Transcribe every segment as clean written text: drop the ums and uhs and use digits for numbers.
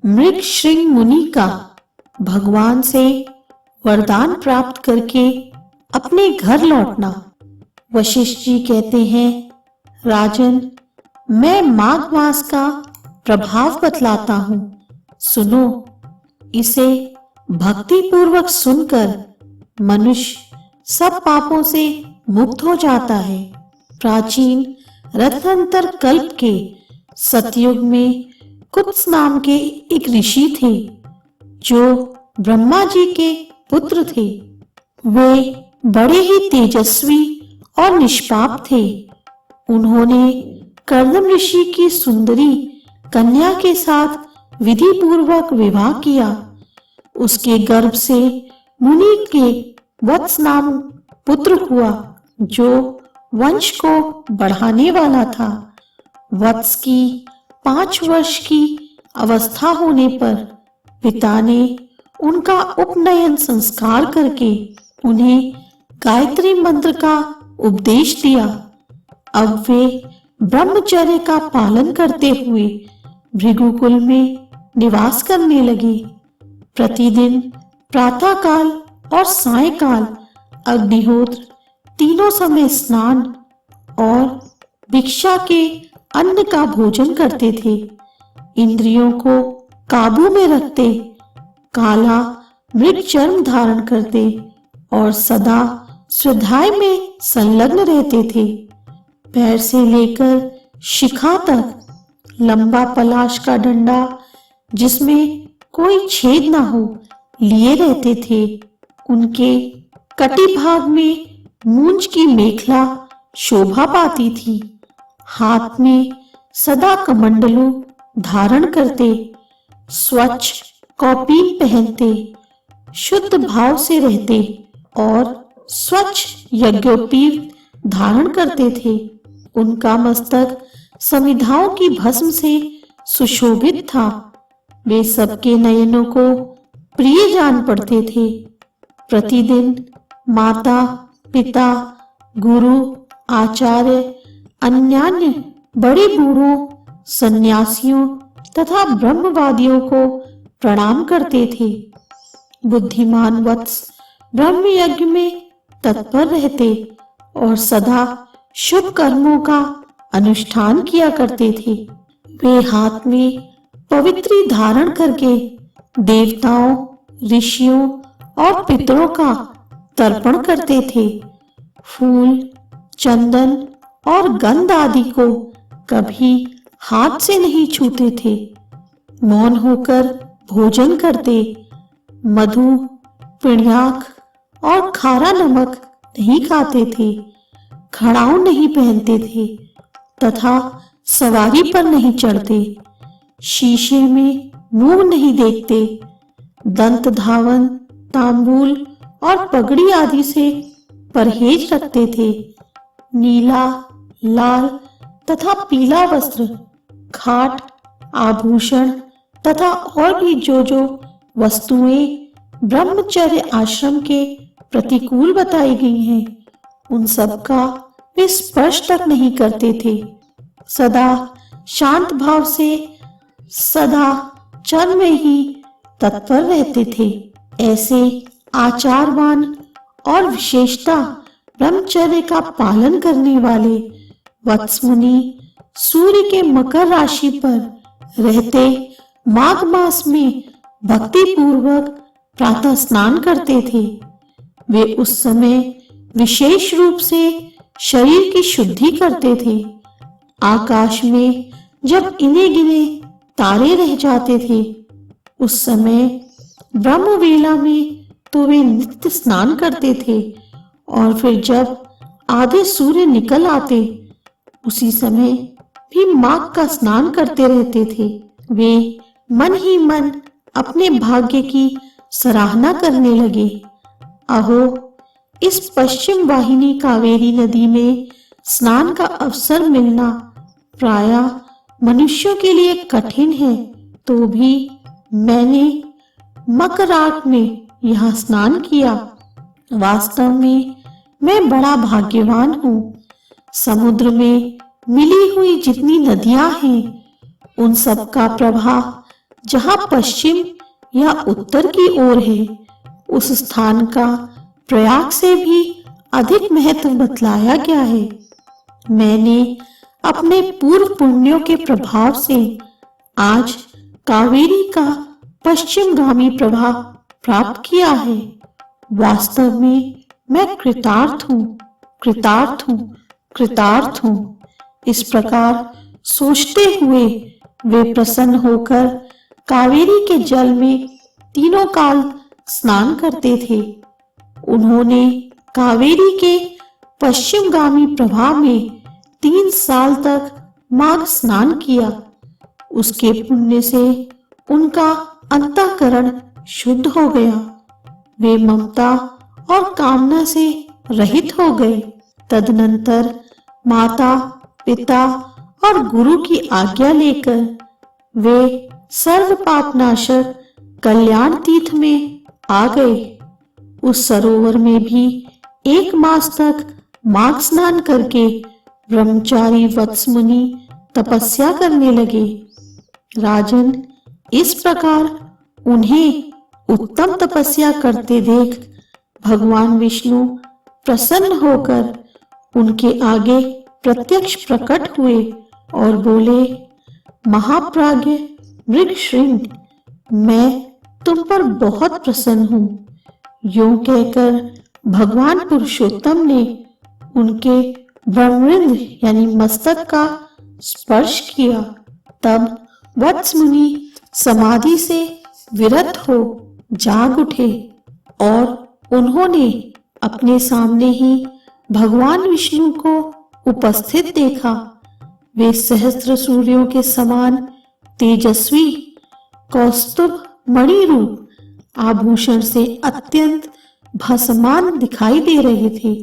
मृगश्रृंग मुनि का भगवान से वरदान प्राप्त करके अपने घर लौटना। वशिष्ठ जी कहते हैं, राजन, मैं माघ मास का प्रभाव बतलाता हूँ, सुनो। इसे भक्ति पूर्वक सुनकर मनुष्य सब पापों से मुक्त हो जाता है। प्राचीन रत्नांतर कल्प के सतयुग में कुत्स नाम के एक ऋषि थे जो ब्रह्मा जी के पुत्र थे। वे बड़े ही तेजस्वी और निष्पाप थे। उन्होंने कर्दम ऋषि की सुंदरी कन्या के साथ विधि पूर्वक विवाह किया। उसके गर्भ से मुनि के वत्स नाम पुत्र हुआ जो वंश को बढ़ाने वाला था। वत्स की 5 वर्ष की अवस्था होने पर पिता ने उनका उपनयन संस्कार करके उन्हें गायत्री मंत्र का उपदेश दिया। अब वे ब्रह्मचर्य का पालन करते हुए भृगुकुल में निवास करने लगे। प्रतिदिन प्रातःकाल और सायंकाल अग्निहोत्र, तीनों समय स्नान और भिक्षा के अन्न का भोजन करते थे। इंद्रियों को काबू में रखते, काला मृग चर्म धारण करते और सदा स्वाध्याय में संलग्न रहते थे। पैर से लेकर शिखा तक लंबा पलाश का डंडा जिसमें कोई छेद ना हो लिए रहते थे। उनके कटी भाग में मूंज की मेखला शोभा पाती थी। हाथ में सदा कमंडलू धारण करते, स्वच्छ कौपीन पहनते, शुद्ध भाव से रहते और स्वच्छ यज्ञोपवीत धारण करते थे। उनका मस्तक समिधाओं की भस्म से सुशोभित था। वे सबके नयनों को प्रिय जान पड़ते थे। प्रतिदिन माता, पिता, गुरु, आचार्य, अन्यान्य बड़े बूढ़ों, सन्यासियों तथा ब्रह्मवादियों को प्रणाम करते थे। बुद्धिमान वत्स ब्रह्म यज्ञ में तत्पर रहते और सदा शुभ कर्मों का अनुष्ठान किया करते थे। वे हाथ में पवित्री धारण करके देवताओं, ऋषियों और पितरों का तर्पण करते थे। फूल, चंदन और गंध आदि को कभी हाथ से नहीं छूते थे। मौन होकर भोजन करते, मधु, पिण्याक और खारा नमक नहीं खाते थे। खड़ाऊ नहीं पहनते थे तथा सवारी पर नहीं चढ़ते। शीशे में मुंह नहीं देखते। दंत धावन, तांबूल और पगड़ी आदि से परहेज रखते थे। नीला, लाल तथा पीला वस्त्र, खाट, आभूषण तथा और भी जो वस्तुएं ब्रह्मचर्य आश्रम के प्रतिकूल बताई गई हैं, उन सब का वे स्पर्श तक नहीं करते थे। सदा शांत भाव से सदा चरण में ही तत्पर रहते थे। ऐसे आचारवान और विशेषता ब्रह्मचर्य का पालन करने वाले वत्स मुनि सूर्य के मकर राशि पर रहते माघ मास में भक्ति पूर्वक प्रातः स्नान करते थे। वे उस समय विशेष रूप से शरीर की शुद्धि करते थे। आकाश में जब इने गिने तारे रह जाते थे, उस समय ब्रह्म वेला में तो वे नित्य स्नान करते थे और फिर जब आधे सूर्य निकल आते, उसी समय भी माघ का स्नान करते रहते थे। वे मन ही मन अपने भाग्य की सराहना करने लगे। अहो, इस पश्चिम वाहिनी कावेरी नदी में स्नान का अवसर मिलना प्रायः मनुष्यों के लिए कठिन है, तो भी मैंने मकराट में यहाँ स्नान किया। वास्तव में मैं बड़ा भाग्यवान हूँ। समुद्र में मिली हुई जितनी नदियां हैं, उन सब का प्रवाह जहाँ पश्चिम या उत्तर की ओर है, उस स्थान का प्रयाग से भी अधिक महत्व बतलाया गया है। मैंने अपने पूर्व पुण्यों के प्रभाव से आज कावेरी का पश्चिमगामी प्रभाव प्राप्त किया है। वास्तव में मैं कृतार्थ हूँ, कृतार्थ हूँ, कृतार्थ हूँ। इस प्रकार सोचते हुए वे प्रसन्न होकर कावेरी के जल में तीनों काल स्नान करते थे। उन्होंने कावेरी के पश्चिमगामी प्रवाह में 3 साल तक माघ स्नान किया। उसके पुण्य से उनका अंतःकरण शुद्ध हो गया। वे ममता और कामना से रहित हो गए। तदनंतर माता, पिता और गुरु की आज्ञा लेकर वे सर्व पापनाशक कल्याण तीर्थ में आ गए। उस सरोवर में भी 1 मास तक माघ स्नान करके ब्रह्मचारी वत्स मुनि तपस्या करने लगे। राजन, इस प्रकार उन्हें उत्तम तपस्या करते देख भगवान विष्णु प्रसन्न होकर उनके आगे प्रत्यक्ष प्रकट हुए और बोले, महाप्राज्ञ मृगश्रृंग, मैं तुम पर बहुत प्रसन्न हूँ। यूं कहकर भगवान पुरुषोत्तम ने उनके ब्रह्मरंध्र यानी मस्तक का स्पर्श किया। तब वत्स मुनि समाधि से विरत हो जाग उठे और उन्होंने अपने सामने ही भगवान विष्णु को उपस्थित देखा। वे सहस्त्र सूर्यों के समान तेजस्वी कौस्तुभ मणि रूप आभूषण से अत्यंत भासमान दिखाई दे रहे थे।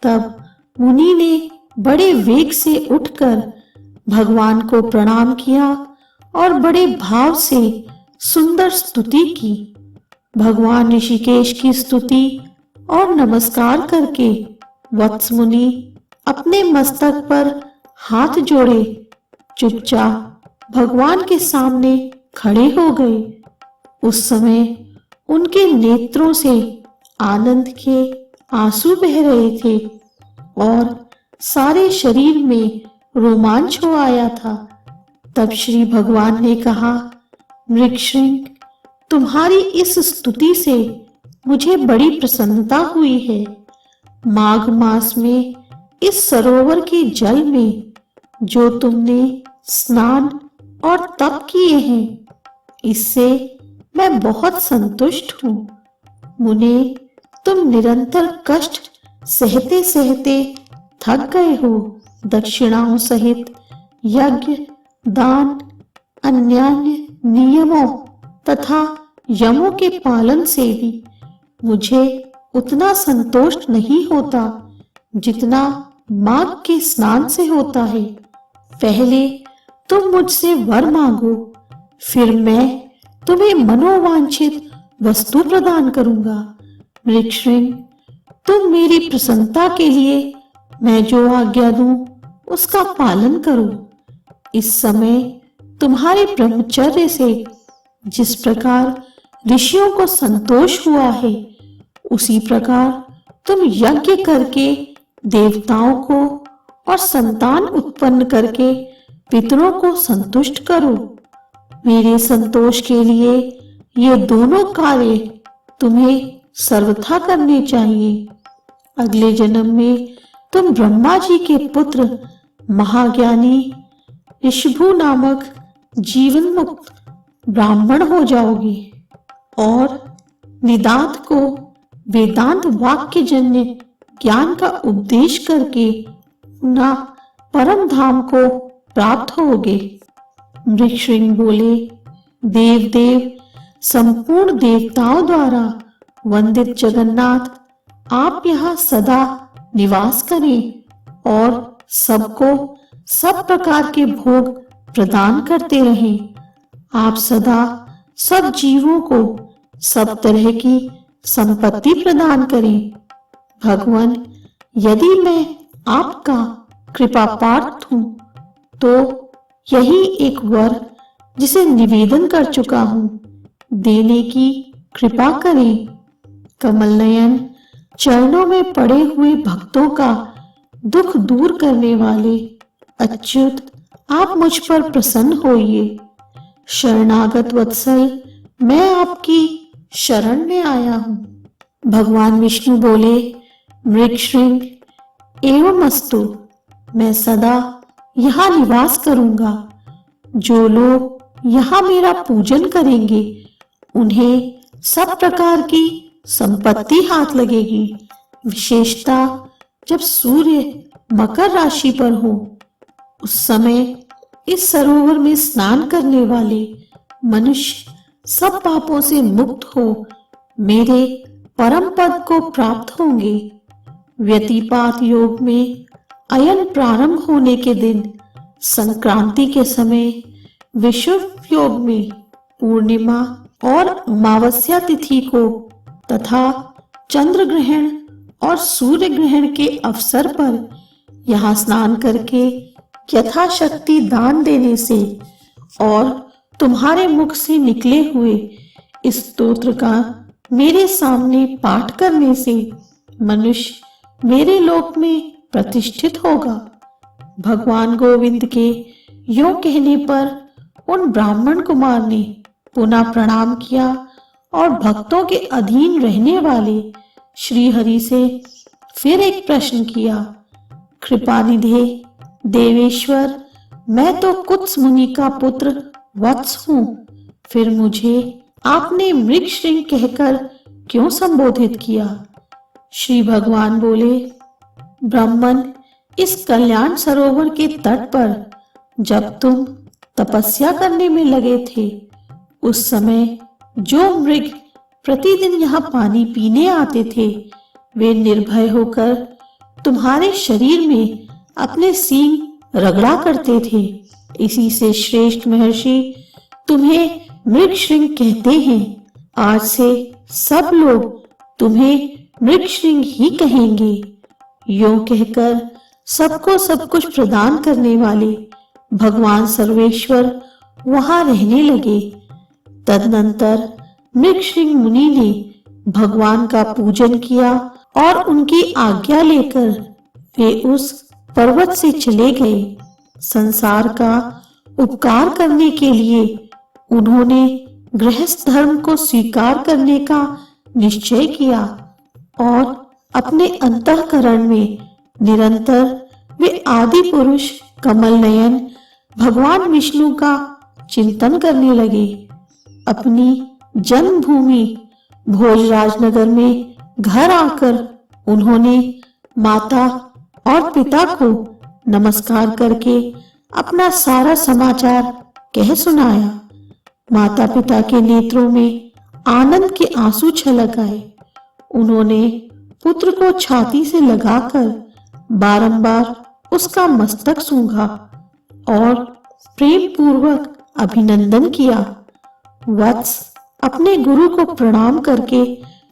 तब मुनि ने बड़े वेग से उठकर भगवान को प्रणाम किया और बड़े भाव से सुंदर स्तुति की। भगवान ऋषिकेश की स्तुति और नमस्कार करके वत्स मुनि अपने मस्तक पर हाथ जोड़े चुपचाप भगवान के सामने खड़े हो गए। उस समय उनके नेत्रों से आनंद के आंसू बह रहे थे और सारे शरीर में रोमांच हो आया था। तब श्री भगवान ने कहा, मृगश्रृंग, तुम्हारी इस स्तुति से मुझे बड़ी प्रसन्नता हुई है। माघ मास में इस सरोवर के जल में जो तुमने स्नान और तप किए हैं, इससे मैं बहुत संतुष्ट हूँ। मुने, तुम निरंतर कष्ट सहते सहते थक गए हो। दक्षिणाओं सहित यज्ञ, दान, अन्य नियमों तथा यमों के पालन से भी मुझे उतना संतोष नहीं होता जितना माघ के स्नान से होता है। पहले तुम मुझसे वर मांगो, फिर मैं तुम्हें मनोवांछित वस्तु प्रदान करूंगा। मृगश्रृंग, तुम मेरी प्रसन्नता के लिए मैं जो आज्ञा दूं उसका पालन करो। इस समय तुम्हारे ब्रह्मचर्य से जिस प्रकार ऋषियों को संतोष हुआ है, उसी प्रकार तुम यज्ञ करके देवताओं को और संतान उत्पन्न करके पितरों को संतुष्ट करो। मेरे संतोष के लिए ये दोनों कार्य तुम्हें सर्वथा करने चाहिए। अगले जन्म में तुम ब्रह्मा जी के पुत्र महाज्ञानी ऋषभु नामक जीवन मुक्त ब्राह्मण हो जाओगे और निदात को वेदांत वाक्य जन्य ज्ञान का उपदेश करके पुनः परम धाम को प्राप्त होगे। मृगश्रृंग बोले, देव देव, संपूर्ण देवताओं द्वारा वंदित जगन्नाथ, आप यहाँ सदा निवास करें और सबको सब प्रकार के भोग प्रदान करते रहें। आप सदा सब जीवों को सब तरह की संपत्ति प्रदान करें। भगवान, यदि मैं आपका कृपा पात्र हूँ तो यही एक वर जिसे निवेदन कर चुका हूँ, देने की कृपा करें। कमल नयन चरणों में पड़े हुए भक्तों का दुख दूर करने वाले अच्युत, आप मुझ पर प्रसन्न होइए। शरणागत वत्सल, मैं आपकी शरण में आया हूँ। भगवान विष्णु बोले, मृगश्रृंग एवमस्तु, मैं सदा यहाँ निवास करूंगा। जो लोग यहाँ मेरा पूजन करेंगे उन्हें सब प्रकार की संपत्ति हाथ लगेगी। विशेषता जब सूर्य मकर राशि पर हो, उस समय इस सरोवर में स्नान करने वाले मनुष्य सब पापों से मुक्त हो मेरे परम पद को प्राप्त होंगे। व्यतिपात योग में अयन प्रारंभ होने के दिन, संक्रांति के समय, विषुव योग में पूर्णिमा और अमावस्या तिथि को तथा चंद्र ग्रहण और सूर्य ग्रहण के अवसर पर यहाँ स्नान करके यथाशक्ति दान देने से और तुम्हारे मुख से निकले हुए इस स्तोत्र का मेरे सामने पाठ करने से मनुष्य मेरे लोक में प्रतिष्ठित होगा। भगवान गोविंद के यों कहने पर उन ब्राह्मण कुमार ने पुनः प्रणाम किया और भक्तों के अधीन रहने वाले श्री हरि से फिर एक प्रश्न किया। कृपानिधे देवेश्वर, मैं तो कुत्स मुनि का पुत्र वत्स हूँ, फिर मुझे आपने मृगश्रृंग कहकर क्यों संबोधित किया? श्री भगवान बोले, ब्राह्मण, इस कल्याण सरोवर के तट पर जब तुम तपस्या करने में लगे थे, उस समय जो मृग प्रतिदिन यहाँ पानी पीने आते थे, वे निर्भय होकर तुम्हारे शरीर में अपने सींग रगड़ा करते थे। इसी से श्रेष्ठ महर्षि तुम्हें मृगश्रृंग कहते हैं। आज से सब लोग तुम्हें मृगश्रृंग ही कहेंगे। यों कहकर सबको सब कुछ प्रदान करने वाले भगवान सर्वेश्वर वहां रहने लगे। तदनंतर मृगश्रृंग मुनि ने भगवान का पूजन किया और उनकी आज्ञा लेकर वे उस पर्वत से चले गए। संसार का उपकार करने के लिए उन्होंने गृहस्थ धर्म को स्वीकार करने का निश्चय किया और अपने अंतःकरण में निरंतर वे आदि पुरुष कमल नयन भगवान विष्णु का चिंतन करने लगे। अपनी जन्मभूमि भोजराजनगर में घर आकर उन्होंने माता और पिता को नमस्कार करके अपना सारा समाचार कह सुनाया। माता पिता के नेत्रों में आनंद के आंसू छलक आए। उन्होंने पुत्र को छाती से लगाकर बारंबार उसका मस्तक सूंघा और प्रेम पूर्वक अभिनंदन किया। वत्स अपने गुरु को प्रणाम करके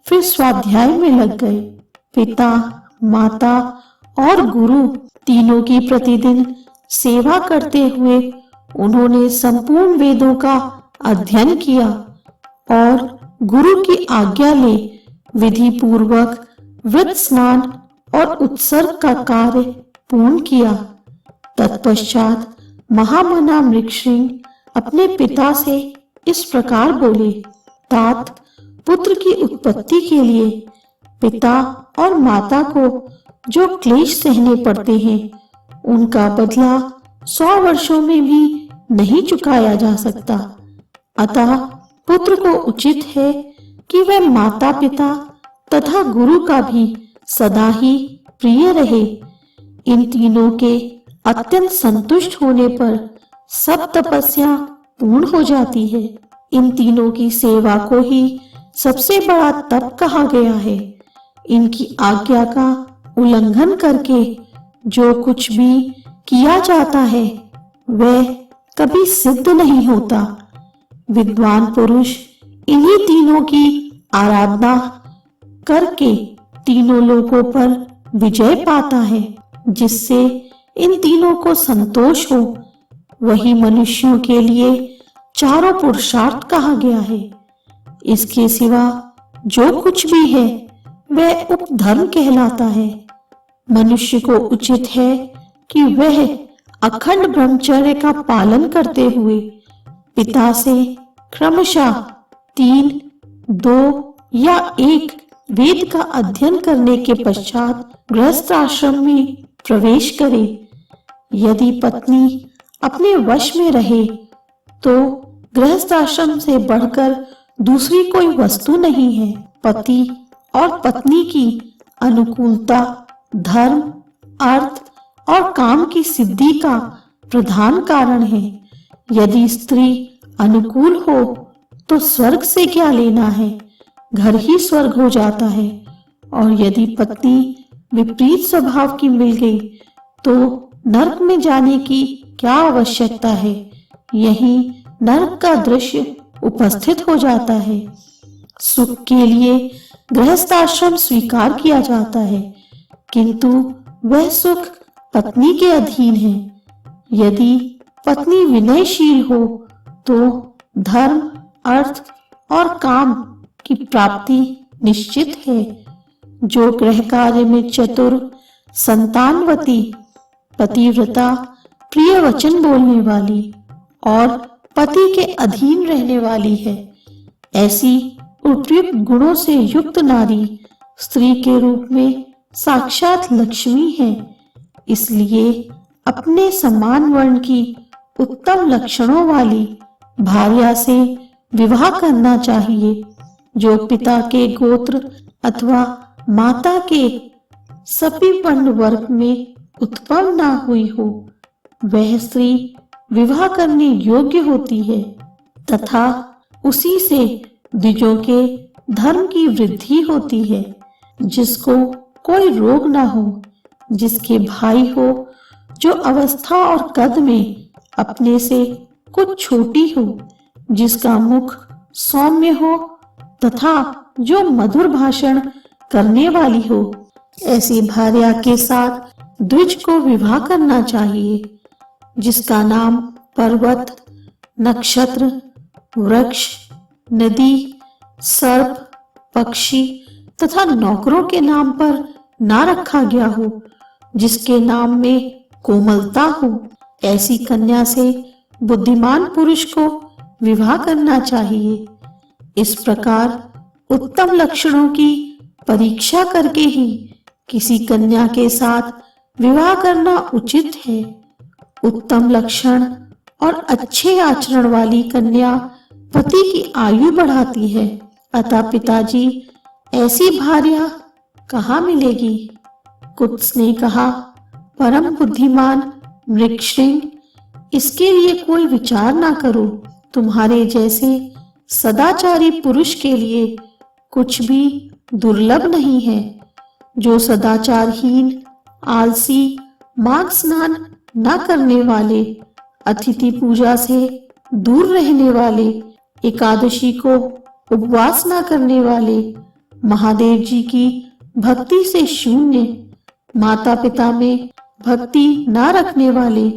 फिर स्वाध्याय में लग गए। पिता, माता और गुरु तीनों की प्रतिदिन सेवा करते हुए उन्होंने संपूर्ण वेदों का अध्ययन किया और गुरु की आज्ञा ले विधि पूर्वक व्रत स्नान और उत्सर्ग का कार्य पूर्ण किया। तत्पश्चात महामना मृगश्रृंग अपने पिता से इस प्रकार बोले, तात, पुत्र की उत्पत्ति के लिए पिता और माता को जो क्लेश सहने पड़ते हैं, उनका बदला 100 वर्षों में भी नहीं चुकाया जा सकता। अतः पुत्र को उचित है कि वह माता पिता तथा गुरु का भी सदा ही प्रिय रहे। इन तीनों के अत्यंत संतुष्ट होने पर सब तपस्या पूर्ण हो जाती है। इन तीनों की सेवा को ही सबसे बड़ा तप कहा गया है। इनकी आज्ञा का उल्लंघन करके जो कुछ भी किया जाता है वह कभी सिद्ध नहीं होता। विद्वान पुरुष इन्हीं तीनों की आराधना करके तीनों लोकों पर विजय पाता है। जिससे इन तीनों को संतोष हो, वही मनुष्यों के लिए चारों पुरुषार्थ कहा गया है। इसके सिवा जो कुछ भी है वह उपधर्म कहलाता है। मनुष्य को उचित है कि वह अखंड ब्रह्मचर्य का पालन करते हुए पिता से क्रमशः 3, 2 या 1 वेद का अध्ययन करने के पश्चात गृहस्थ आश्रम में प्रवेश करे। यदि पत्नी अपने वश में रहे तो गृहस्थ आश्रम से बढ़कर दूसरी कोई वस्तु नहीं है। पति और पत्नी की अनुकूलता धर्म, अर्थ और काम की सिद्धि का प्रधान कारण है। यदि स्त्री अनुकूल हो तो स्वर्ग से क्या लेना है, घर ही स्वर्ग हो जाता है। और यदि पत्नी विपरीत स्वभाव की मिल गई तो नरक में जाने की क्या आवश्यकता है। यही नरक का दृश्य उपस्थित हो जाता है। सुख के लिए गृहस्थ आश्रम स्वीकार किया जाता है, किंतु वह सुख पत्नी के अधीन है। यदि पत्नी विनयशील हो तो धर्म, अर्थ और काम की प्राप्ति निश्चित है। जो गृह कार्य में चतुर, संतानवती, पतिव्रता, प्रिय वचन बोलने वाली और पति के अधीन रहने वाली है, ऐसी उपयुक्त गुणों से युक्त नारी स्त्री के रूप में साक्षात लक्ष्मी है। इसलिए अपने समान वर्ण की उत्तम लक्षणों वाली भार्या से विवाह करना चाहिए। जो पिता के गोत्र अथवा माता के सपीपर्ण वर्ग में उत्पन्न ना हुई हो, वह स्त्री विवाह करने योग्य होती है तथा उसी से द्विजों के धर्म की वृद्धि होती है। जिसको कोई रोग ना हो, जिसके भाई हो, जो अवस्था और कद में अपने से कुछ छोटी हो, जिसका मुख सौम्य हो तथा जो मधुर भाषण करने वाली हो, ऐसी भार्या के साथ द्विज को विवाह करना चाहिए। जिसका नाम पर्वत, नक्षत्र, वृक्ष, नदी, सर्प, पक्षी तथा नौकरों के नाम पर ना रखा गया हो, जिसके नाम में कोमलता हो, ऐसी कन्या से बुद्धिमान पुरुष को विवाह करना चाहिए। इस प्रकार उत्तम लक्षणों की परीक्षा करके ही किसी कन्या के साथ विवाह करना उचित है। उत्तम लक्षण और अच्छे आचरण वाली कन्या पति की आयु बढ़ाती है। अतः पिताजी, ऐसी भार्या कहाँ मिलेगी? कुत्स ने कहा, परम बुद्धिमान मृगश्रृंग, इसके लिए कोई विचार ना करो। तुम्हारे जैसे सदाचारी पुरुष के लिए कुछ भी दुर्लभ नहीं है। जो सदाचारहीन, आलसी, माघ स्नान न करने वाले, अतिथि पूजा से दूर रहने वाले, एकादशी को उपवास न करने वाले, महादेव जी की भक्ति से शून्य, माता पिता में भक्ति न रखने वाले,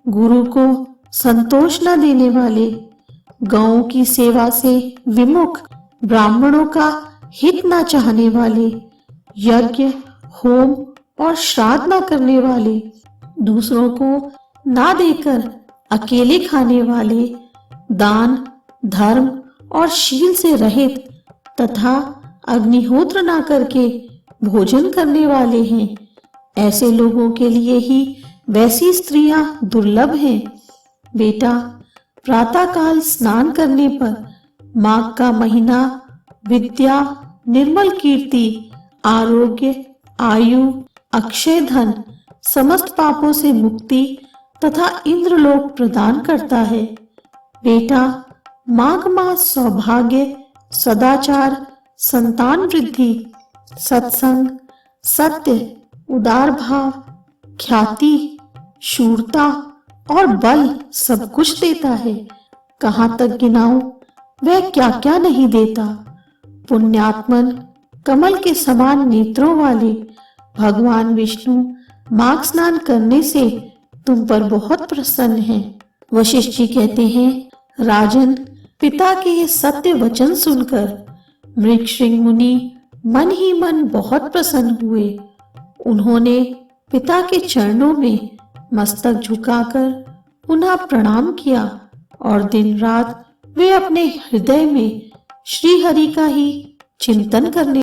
गुरु को संतोष न देने वाले, गौओं की सेवा से विमुख, ब्राह्मणों का हित न चाहने वाले, यज्ञ, होम और श्राद्ध न करने वाले, दूसरों को ना देकर अकेले खाने वाले, दान, धर्म और शील से रहित तथा अग्निहोत्र ना करके भोजन करने वाले हैं। ऐसे लोगों के लिए ही वैसी स्त्रियां दुर्लभ हैं। बेटा, प्रातःकाल स्नान करने पर माघ का महीना विद्या, निर्मल कीर्ति, आरोग्य, आयु, अक्षय धन, समस्त पापों से मुक्ति तथा इंद्रलोक प्रदान करता है। बेटा, माघ मास सौभाग्य, सदाचार, संतान वृद्धि, सत्संग, सत्य, उदार भाव, ख्याति, शूरता और बल सब कुछ देता है। कहाँ तक गिनाऊं, वह क्या क्या नहीं देता। पुण्यात्मन, कमल के समान नेत्रों वाले भगवान विष्णु माघ स्नान करने से तुम पर बहुत प्रसन्न हैं। वशिष्ठ जी कहते हैं, राजन पिता के ये सत्य वचन सुनकर मृगश्रिंग मुनि मन ही मन बहुत प्रसन्न हुए। उन्होंने पिता के चरणों में मस्तक झुकाकर पुनः प्रणाम किया और दिन रात वे अपने हृदय में श्री हरि का ही चिंतन करने